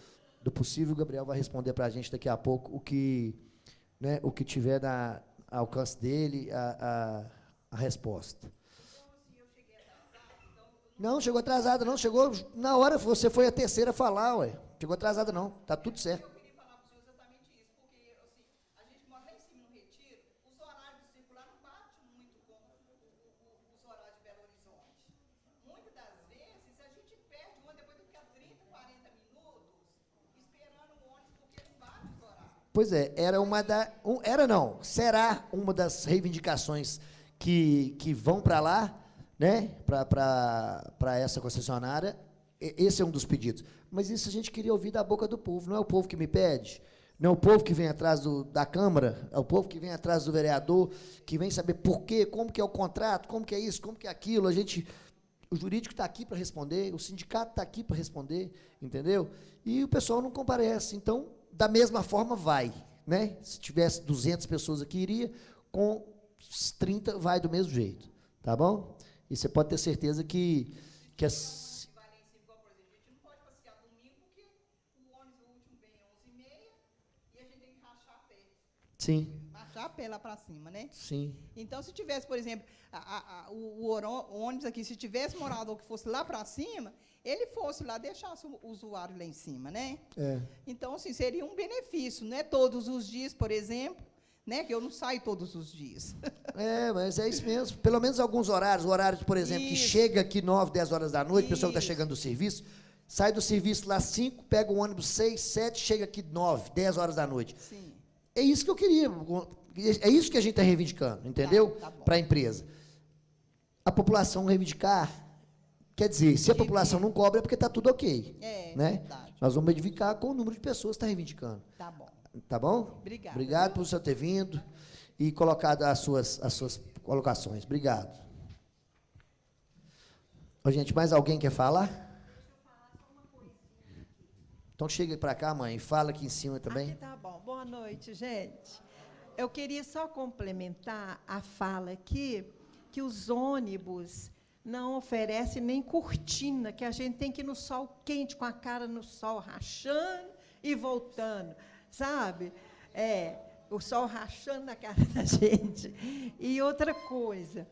possível, o Gabriel vai responder para a gente daqui a pouco o que tiver na alcance dele, a resposta. Então, assim, eu cheguei atrasada, então eu Não, chegou atrasada, não. Chegou na hora, você foi a terceira a falar, ué. Chegou atrasada, não. Tá tudo certo. Eu queria falar para o senhor exatamente isso, porque assim, a gente mora lá em cima no Retiro, os horários do circular não batem muito com os horários de Belo Horizonte. Muitas das vezes, a gente perde o ônibus depois de ficar 30, 40 minutos esperando o ônibus, porque não bate os horários. Pois é, será uma das reivindicações que vão para lá, né, para essa concessionária. Esse é um dos pedidos. Mas isso a gente queria ouvir da boca do povo. Não é o povo que me pede, não é o povo que vem atrás da Câmara, é o povo que vem atrás do vereador, que vem saber por quê, como que é o contrato, como que é isso, como que é aquilo. O jurídico está aqui para responder, o sindicato está aqui para responder, entendeu? E o pessoal não comparece. Então, da mesma forma, vai. Né? Se tivesse 200 pessoas aqui, iria, com 30 vai do mesmo jeito. Tá bom? E você pode ter certeza que as... Sim. Rachar a pé lá para cima, né? Sim. Então, se tivesse, por exemplo, o ônibus aqui, se tivesse morador que fosse lá para cima, ele fosse lá, deixasse o usuário lá em cima, né? É. Então, assim, seria um benefício, não é todos os dias, por exemplo, né? Que eu não saio todos os dias. É, mas é isso mesmo. Pelo menos alguns horários, o horário, por exemplo, que chega aqui 9, 10 horas da noite, o pessoal que está chegando do serviço, sai do serviço lá 5, pega o ônibus 6, 7, chega aqui 9, 10 horas da noite. Sim. É isso que eu queria. É isso que a gente está reivindicando, entendeu? Tá para a empresa. A população reivindicar, quer dizer, se a população não cobra é porque está tudo ok. Né? Verdade. Nós vamos verificar com o número de pessoas que está reivindicando. Tá bom. Tá bom? Obrigada. Obrigado por você ter vindo e colocado as suas colocações. Obrigado. Ô, gente, mais alguém quer falar? Então chega para cá, mãe, e fala aqui em cima também. Aqui tá bom. Boa noite, gente. Eu queria só complementar a fala aqui, que os ônibus não oferecem nem cortina, que a gente tem que ir no sol quente, com a cara no sol, rachando e voltando, sabe? O sol rachando na cara da gente. E outra coisa,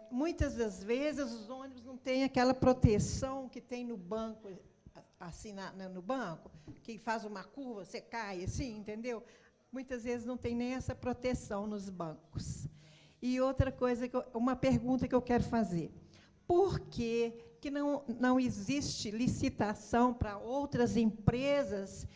muitas das vezes os ônibus não têm aquela proteção que tem no banco, assim, no banco, que faz uma curva, você cai, assim, entendeu? Muitas vezes não tem nem essa proteção nos bancos. E outra coisa, uma pergunta que eu quero fazer. Por que não existe licitação para outras empresas,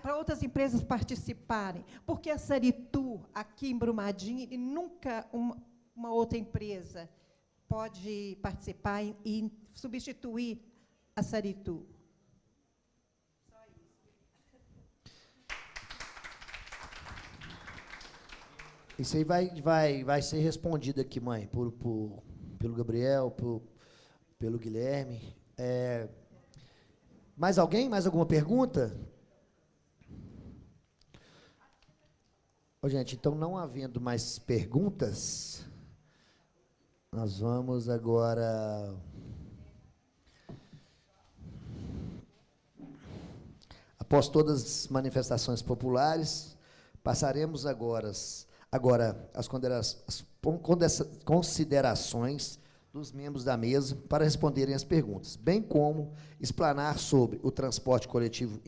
para outras empresas participarem? Porque a Saritur, aqui em Brumadinho, e nunca uma outra empresa pode participar e substituir a Saritur. Isso aí vai ser respondido aqui, mãe, pelo Gabriel, pelo Guilherme. Mais alguém? Mais alguma pergunta? Ô, gente, então, não havendo mais perguntas, nós vamos agora... Após todas as manifestações populares, passaremos agora as considerações dos membros da mesa para responderem as perguntas, bem como explanar sobre o transporte coletivo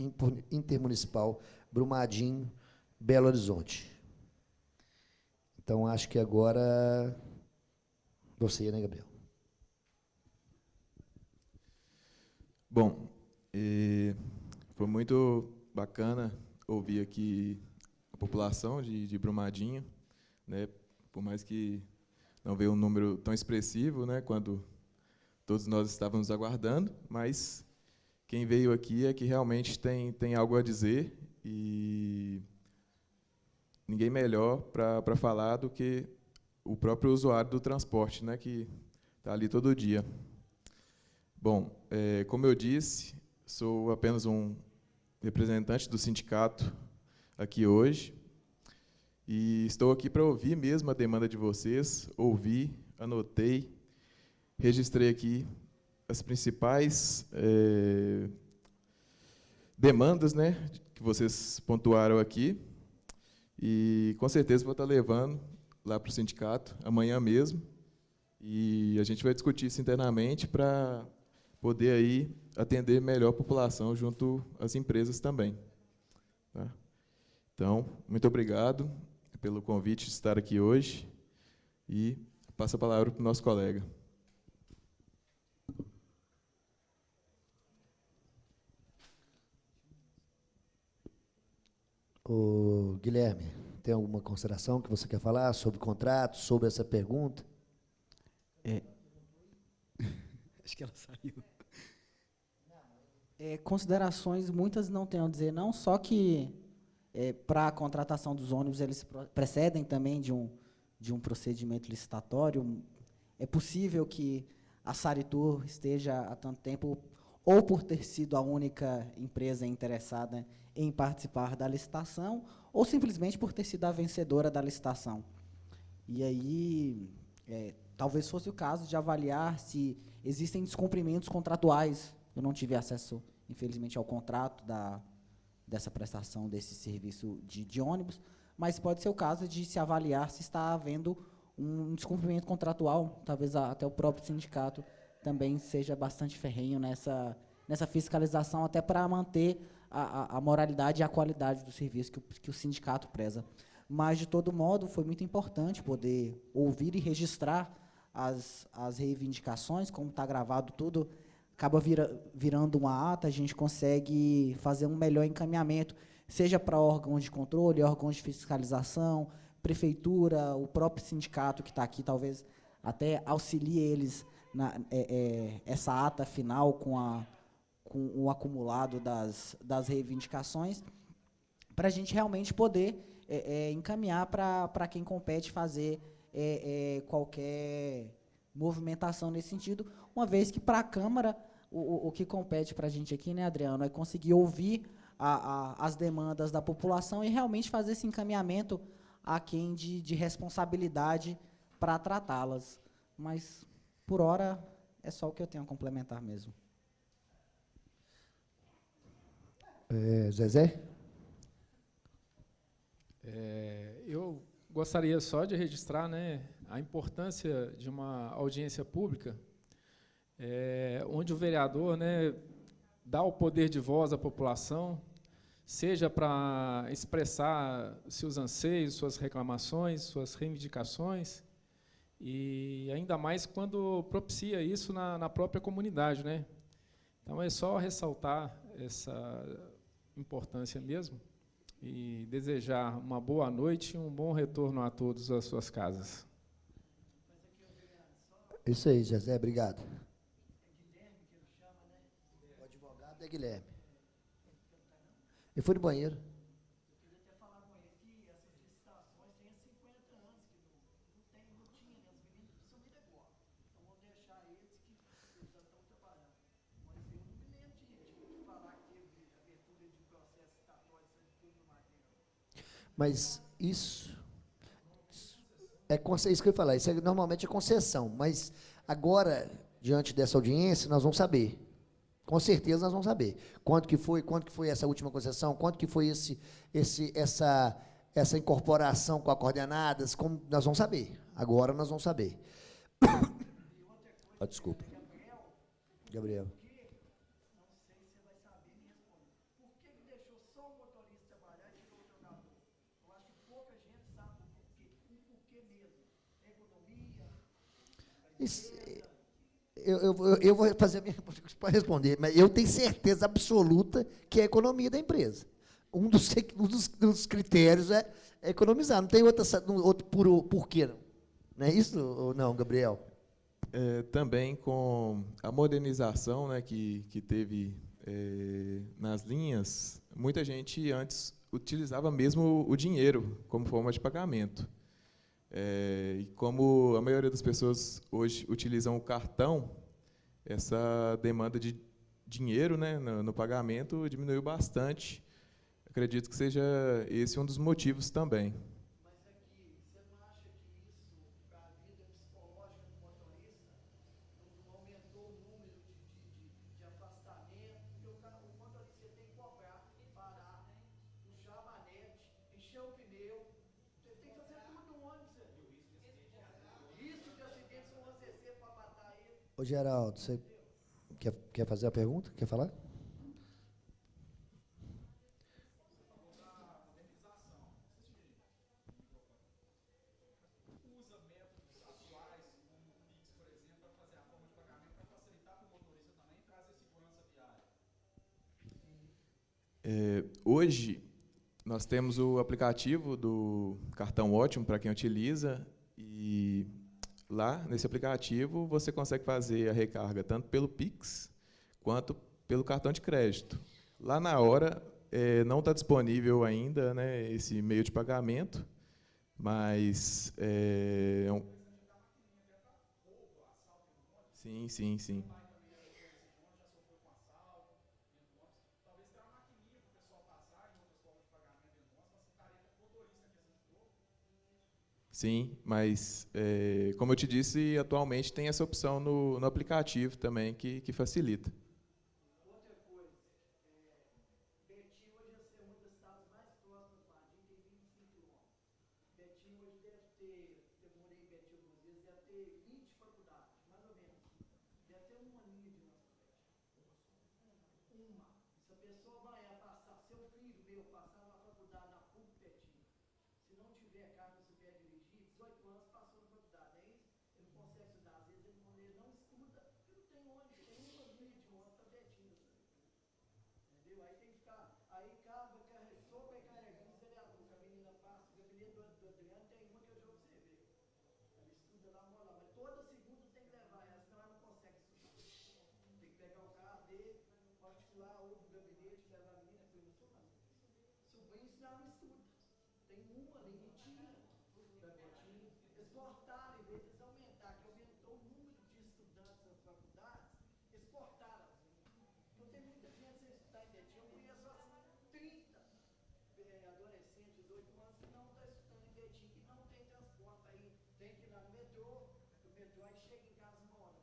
intermunicipal Brumadinho, Belo Horizonte. Então, acho que agora você, né, Gabriel? Bom, foi muito bacana ouvir aqui a população de Brumadinho, né? Por mais que não veio um número tão expressivo, né, quando todos nós estávamos aguardando, mas quem veio aqui é que realmente tem algo a dizer, e ninguém melhor para falar do que o próprio usuário do transporte, né, que está ali todo dia. Bom, como eu disse, sou apenas um representante do sindicato aqui hoje, e estou aqui para ouvir mesmo a demanda de vocês, ouvi, anotei, registrei aqui as principais demandas, né, que vocês pontuaram aqui, e com certeza vou estar levando lá para o sindicato, amanhã mesmo, E a gente vai discutir isso internamente para poder aí atender melhor a população junto às empresas também. Tá? Então, muito obrigado pelo convite de estar aqui hoje e passo a palavra para o nosso colega. Ô, Guilherme, tem alguma consideração que você quer falar sobre o contrato, sobre essa pergunta? Acho que ela saiu. Considerações, muitas não tenho a dizer, não, só que para a contratação dos ônibus, eles precedem também de um procedimento licitatório. É possível que a Saritur esteja há tanto tempo, ou por ter sido a única empresa interessada em participar da licitação, ou simplesmente por ter sido a vencedora da licitação. E aí, talvez fosse o caso de avaliar se existem descumprimentos contratuais. Eu não tive acesso, infelizmente, ao contrato dessa prestação desse serviço de ônibus, mas pode ser o caso de se avaliar se está havendo um descumprimento contratual. Talvez até o próprio sindicato também seja bastante ferrenho nessa fiscalização, até para manter a moralidade e a qualidade do serviço que o sindicato preza. Mas, de todo modo, foi muito importante poder ouvir e registrar as reivindicações, como está gravado tudo, acaba virando uma ata, a gente consegue fazer um melhor encaminhamento, seja para órgãos de controle, órgãos de fiscalização, prefeitura, o próprio sindicato que está aqui, talvez até auxilie eles essa ata final com o acumulado das reivindicações, para a gente realmente poder encaminhar para quem compete fazer qualquer movimentação nesse sentido, uma vez que para a Câmara o que compete para a gente aqui, né, Adriano, é conseguir ouvir as demandas da população e realmente fazer esse encaminhamento a quem de responsabilidade para tratá-las. Mas, por hora, é só o que eu tenho a complementar mesmo. Zezé? Eu gostaria só de registrar, né, a importância de uma audiência pública, onde o vereador, né, dá o poder de voz à população, seja para expressar seus anseios, suas reclamações, suas reivindicações, e ainda mais quando propicia isso na própria comunidade, né? Então, é só ressaltar essa importância mesmo e desejar uma boa noite e um bom retorno a todos às suas casas. Isso aí, Zezé, obrigado. O advogado é Guilherme. Ele foi no banheiro. Mas isso isso que eu ia falar, isso normalmente é concessão, mas agora, diante dessa audiência, nós vamos saber. Com certeza nós vamos saber. Quanto que foi essa última concessão, quanto que foi essa incorporação com a coordenadas, como nós vamos saber. Agora nós vamos saber. Desculpa. Gabriel. Eu vou fazer a minha para responder, mas eu tenho certeza absoluta que é a economia da empresa. Um dos critérios é economizar. Não tem outro porquê, não é isso ou não, Gabriel? Também com a modernização, né, que teve nas linhas, muita gente antes utilizava mesmo o dinheiro como forma de pagamento. E como a maioria das pessoas hoje utilizam o cartão, essa demanda de dinheiro, né, no pagamento diminuiu bastante. Acredito que seja esse um dos motivos também. Mas aqui, você não acha que isso, para a vida psicológica do motorista, não aumentou o número de afastamento? Porque o motorista tem que cobrar, parar, puxar a manete, encher o pneu. Você tem que fazer tudo no ônibus. Risco de acidente são umas Ô, Geraldo, você quer fazer a pergunta? Quer falar? Hoje, nós temos o aplicativo do Cartão Ótimo para quem utiliza, e lá, nesse aplicativo, você consegue fazer a recarga tanto pelo Pix quanto pelo cartão de crédito. Lá na hora, não está disponível ainda, né, esse meio de pagamento, mas Sim, sim, sim. Sim, mas, como eu te disse, atualmente tem essa opção no aplicativo também, que facilita. Outra coisa, Betim hoje é uma das cidades mais próximas do Varginha, tem 25 quilômetros. Betim hoje deve ter, eu morei em Betim algumas vezes, deve ter 20 faculdades, mais ou menos. Deve ter uma linha de nossa Betim. Uma. Se a pessoa vai passar, seu filho meu, passar na faculdade na PUC Betim, se não tiver carro, não souber dirigir, 18 anos passou na faculdade, é isso? Ele não consegue estudar, às vezes ele não estuda, porque não tem ônibus, tem uma linha de ônibus para Betim. Entendeu? Aí tem que ficar, aí acaba sobrecarregando os vereadores, que a menina passa, o gabinete do Adriano tem uma que eu já observei. Ela estuda lá, mora lá, mas toda segunda tem que levar ela, senão ela não consegue estudar. Tem que pegar o carro dele, particular, ou do gabinete, levar a menina, foi no sul, não. Sobrinho, senão ela não estuda. Tem uma limitinha da Betim. Eles cortaram, em vez de eles aumentar, que aumentou o número de estudantes nas faculdades, eles cortaram as linhas. Então tem muita gente sem estudar em Betim. Eu conheço assim, 30 adolescentes de 18 anos que não estão estudando em Betim, que não tem transporte. Aí tem que ir lá no metrô, do metrô aí chega em casa uma hora.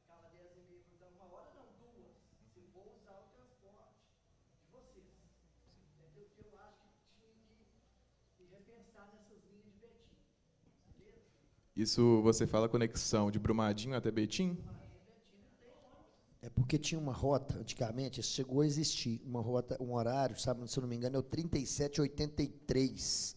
Acaba 10h30, então uma hora não, 2, se for usar o transporte de vocês. Entendeu? Que eu acho que tinha que repensar nessas linhas de Betim. Beleza? Isso você fala conexão de Brumadinho até Betim? É porque tinha uma rota, antigamente, isso chegou a existir, uma rota, um horário, sabe, se eu não me engano, é o 3783,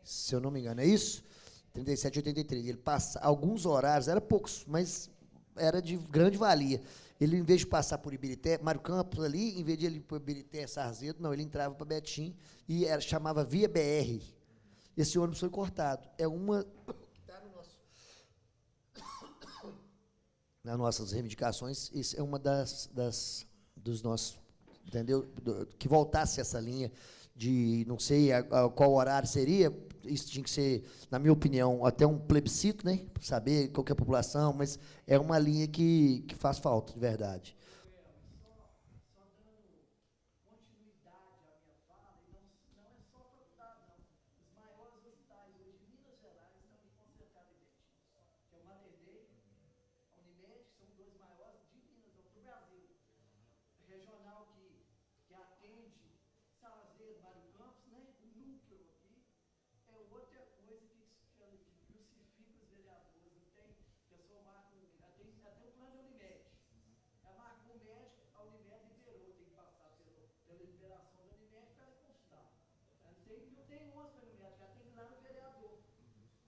se eu não me engano, é isso? 3783, ele passa, alguns horários, era poucos, mas era de grande valia. Ele, em vez de passar por Ibirité, Mário Campos ali, em vez de ele ir por Ibirité, Sarzedo, não, ele entrava para Betim e chamava Via BR. Esse ônibus foi cortado. É uma... nas nossas reivindicações, isso é uma dos nossos, entendeu? Que voltasse essa linha de, não sei qual horário seria, isso tinha que ser, na minha opinião, até um plebiscito, né? Para saber qual que é a população, mas é uma linha que faz falta, de verdade. Regional que atende Sarzedo, Mário Campos, né? O núcleo aqui é outra coisa que crucifica os vereadores. Não tem, o pessoal marca tem até o plano da Unimed. Ela marcou o médico, a Unimed liberou, tem que passar pela liberação da Unimed para ela consultar. Não tem 11 para a Unimed, já tem que ir lá no vereador.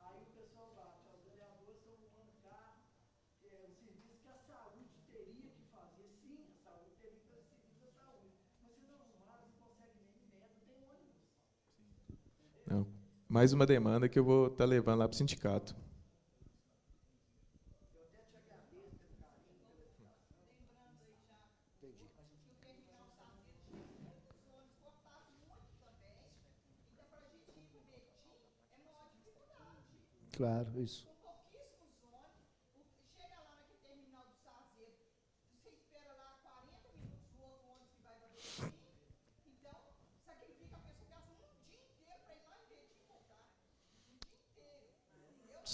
Aí o pessoal bate, os vereadores estão arrumando carro, um serviço que a saúde teria que fazer, sim, a saúde teria que fazer serviço da saúde. Mas se não arrumar, você não consegue nem emenda, não tem ônibus. Não. Mais uma demanda que eu vou estar levando lá para o sindicato. Eu até te agradeço pelo carinho, pela educação. Lembrando aí já, Entendi. que o terminal Sarzedo, os ônibus cortaram muito também. Então, para a gente ir para o Betim, é maior dificuldade. Claro, isso. Com pouquíssimos ônibus, chega lá naquele terminal do Sarzedo, você espera lá 40 minutos o outro ônibus que vai para Betim, então sacrifica a pessoa, gasta um dia inteiro para ir lá em Betim e voltar. Um dia inteiro.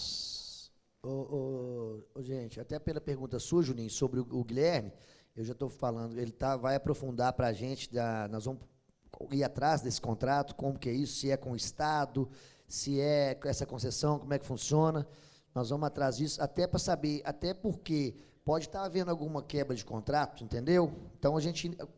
Gente, até pela pergunta sua, Juninho, sobre o Guilherme, eu já estou falando, ele vai aprofundar para a gente, nós vamos ir atrás desse contrato, como que é isso, se é com o Estado, se é essa concessão, como é que funciona. Nós vamos atrás disso, até para saber, até porque, pode estar havendo alguma quebra de contrato, entendeu? Então,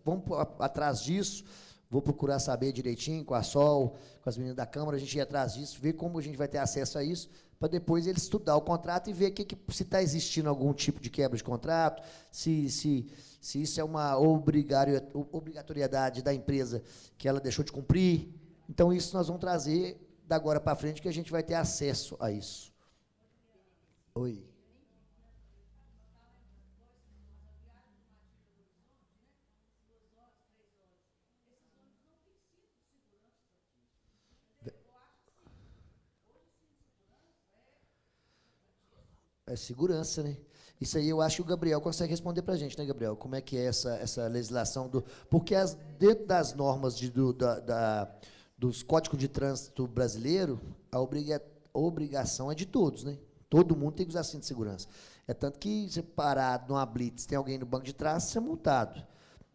vamos atrás disso, vou procurar saber direitinho com a Sol, com as meninas da Câmara, a gente ir atrás disso, ver como a gente vai ter acesso a isso, para depois eles estudar o contrato e ver se está existindo algum tipo de quebra de contrato, se isso é uma obrigatoriedade da empresa que ela deixou de cumprir. Então, isso nós vamos trazer da agora para frente, que a gente vai ter acesso a isso. Oi. É segurança, né? Isso aí eu acho que o Gabriel consegue responder para a gente, né, Gabriel? Como é que é essa legislação do... Porque dentro das normas dos códigos de trânsito brasileiro, a obrigação é de todos, né? Todo mundo tem que usar cinto de segurança. É tanto que você parar numa blitz, tem alguém no banco de trás, você é multado,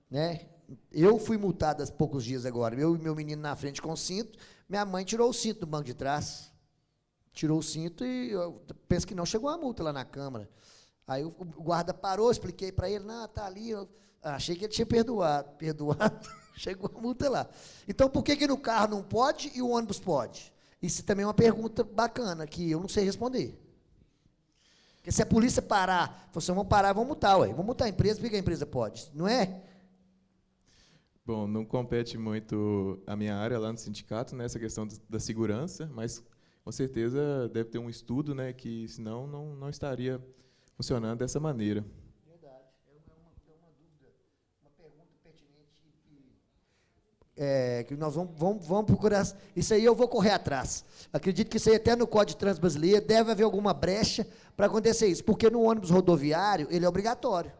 né? Eu fui multado há poucos dias agora. Eu e meu menino na frente com o cinto, minha mãe tirou o cinto do banco de trás. Tirou o cinto e eu penso que não chegou a multa lá na Câmara. Aí o guarda parou, expliquei para ele, não, está ali. Eu achei que ele tinha perdoado. Chegou a multa lá. Então, por que no carro não pode e o ônibus pode? Isso também é uma pergunta bacana, que eu não sei responder. Porque se a polícia parar, vocês vão parar, vão multar, ué. Vão multar a empresa, por que a empresa pode? Não é? Bom, não compete muito a minha área lá no sindicato, né, essa questão da segurança, mas com certeza deve ter um estudo, né, que senão não estaria funcionando dessa maneira. Verdade. É uma dúvida, uma pergunta pertinente que nós vamos procurar. Isso aí eu vou correr atrás. Acredito que isso aí até no Código de Trânsito Brasileiro deve haver alguma brecha para acontecer isso, porque no ônibus rodoviário ele é obrigatório.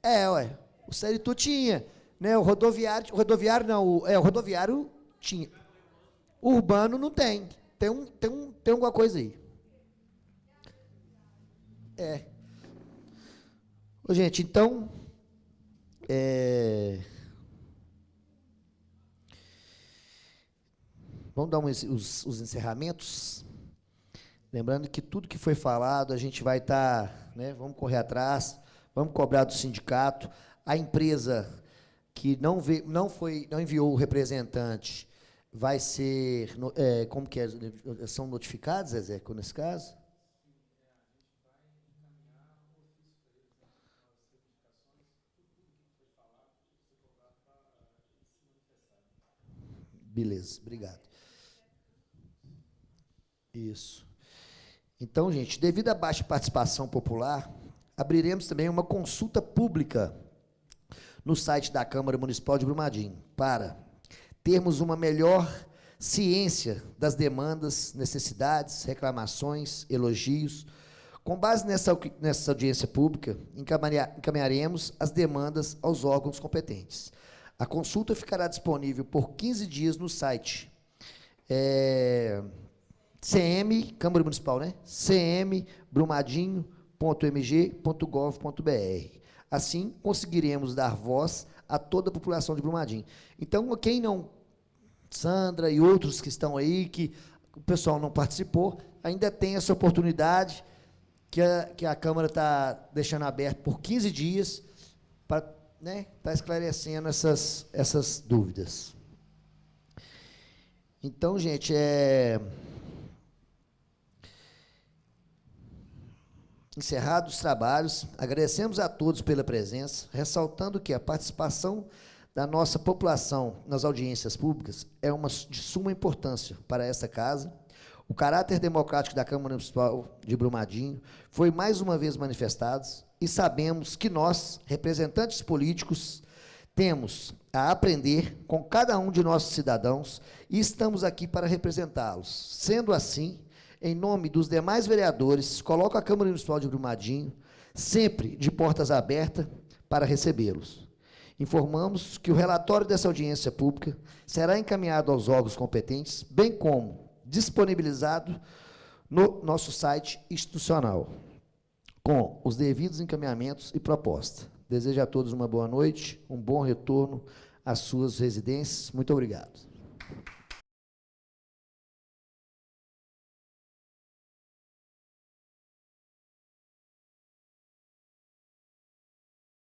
Ué, o Saritu tinha, né, o rodoviário tinha. O urbano não tem. Tem alguma coisa aí. Ô, gente, então, vamos dar os encerramentos. Lembrando que tudo que foi falado, a gente vai estar, né, vamos correr atrás, vamos cobrar do sindicato. A empresa que não enviou o representante vai ser, como que é, são notificados, Zezé, nesse caso? Beleza, obrigado. Isso. Então, gente, devido à baixa participação popular, abriremos também uma consulta pública no site da Câmara Municipal de Brumadinho, para termos uma melhor ciência das demandas, necessidades, reclamações, elogios. Com base nessa audiência pública, encaminharemos as demandas aos órgãos competentes. A consulta ficará disponível por 15 dias no site CM, Câmara Municipal, né? cmbrumadinho.mg.gov.br. Assim, conseguiremos dar voz a toda a população de Brumadinho. Então, quem não, Sandra e outros que estão aí, que o pessoal não participou, ainda tem essa oportunidade que a Câmara está deixando aberto por 15 dias para, né, estar esclarecendo essas dúvidas. Então, gente, encerrados os trabalhos, agradecemos a todos pela presença, ressaltando que a participação da nossa população nas audiências públicas é de suma importância para esta casa. O caráter democrático da Câmara Municipal de Brumadinho foi mais uma vez manifestado e sabemos que nós, representantes políticos, temos a aprender com cada um de nossos cidadãos e estamos aqui para representá-los. Sendo assim, em nome dos demais vereadores, coloco a Câmara Municipal de Brumadinho sempre de portas abertas para recebê-los. Informamos que o relatório dessa audiência pública será encaminhado aos órgãos competentes, bem como disponibilizado no nosso site institucional, com os devidos encaminhamentos e propostas. Desejo a todos uma boa noite, um bom retorno às suas residências. Muito obrigado.